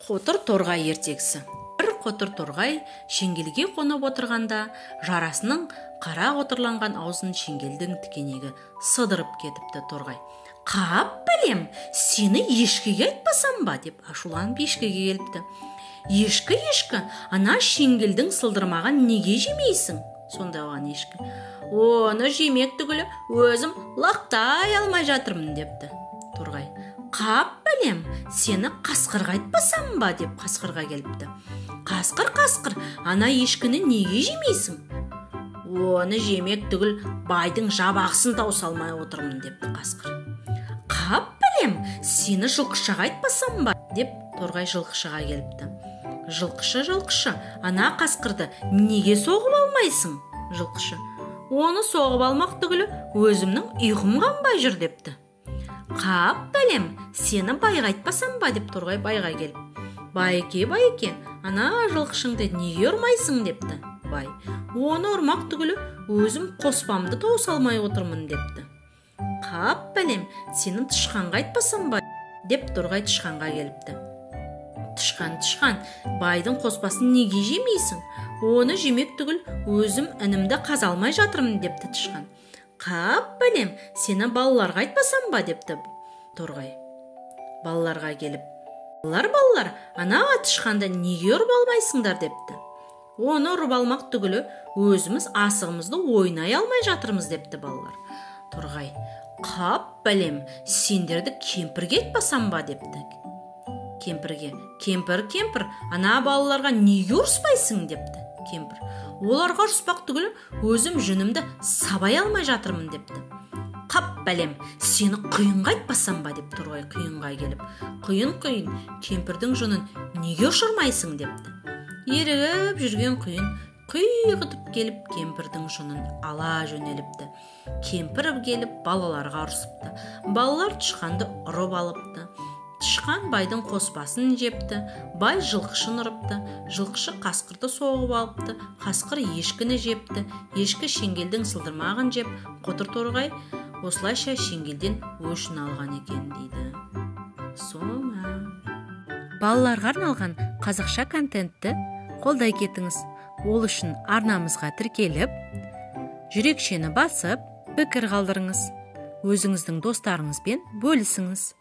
Қотыр торғай ертегісі. Бір қотыр торғай шеңгелге қонып отырғанда, жарасының қара қотырланған аузын шеңгелдің тікенегі сыдырып кетіпті. Торғай: "Қап білем, сені ешкіге айтпасам ба?" деп ашуланып ешкіге келіпті. Ешкі, ана шеңгелдің сылдырмаған неге жемейсің?" Сонда оған ешкі: "Оны жемек түгілі өзім лақтай алмай жатырмын" депті. Торғай: "Қап білем, сені қасқырға айтпасам ба?" деп қасқырға келіпті. Қасқыр, ана ешкіні неге жемейсің?" "Оны жемек түгіл байдың жабағысын тауыса алмай отырмын" депті қасқыр. "Қап білем, сені жылқышыға айтпасам ба?" деп торғай жылқышыға келіпті. Жылқышы, ана қасқырды неге соғып алмайсың?" Жылқышы: "Оны соғып алмақ түгілі өзімнің ұйқым қанбай жүр" депті. "Қап білем, сені байға айтпасам ба?" деп торғай байға келіп. Байеке, ана жылқышыңды неге ұрмайсың?" депті. Бай: "Оны ұрмақ түгілі өзім қоспамды тауыса алмай отырмын" депті. "Қап білем, сені тышқанға айтпасам ба?" деп торғай тышқанға келіпті. Тышқан, байдың қоспасын неге жемейсің?" "Оны жемек түгіл өзім інімді қаза алмай жатырмын" депті тышқан. "Қап білем, сені балаларға айтпасам ба?" депті торғай. Балаларға келіп: Балалар, ана тышқанды неге ұрып алмайсыңдар?" депті. "Оны ұрып алмақ түгілі өзіміз асығымызды ойнай алмай жатырмыз" депті балалар. Торғай: "Қап білем, сендерді кемпірге айтпасам ба?" депті. Кемпірге: Кемпір, ана балаларға неге ұрыспайсың?" депті. Кемпір: "Оларға ұрыспақ түгілі өзім жүнімді сабай алмай жатырмын" депті. "Қап бәлем, сені құйынға айтпасам ба?" деп торғай құйынға келіп. Құйын, кемпірдің жүнін неге ұшырмайсың?" депті. Ерігіп жүрген құйын құйғытып келіп кемпірдің жүнін ала жөнеліпті. Кемпір келіп балаларға ұрысыпты. Балалар тышқанды ұрып алыпты. Тышқан байдың қоспасын жепті, бай жылқышын ұрыпты, жылқышы қасқырды соғып алыпты, қасқыр ешкіні жепті, ешкі шеңгелдің сылдырмағын жеп, қотыр торғай осылайша шеңгелден өшін алған екен дейді. Соңы. Балаларға арналған қазақша контентті қолдай кетіңіз. Ол үшін арнамызға тіркеліп, жүрекшені басып, пікір қалдырыңыз. Өзіңіздің достарыңызбен бөлісіңіз.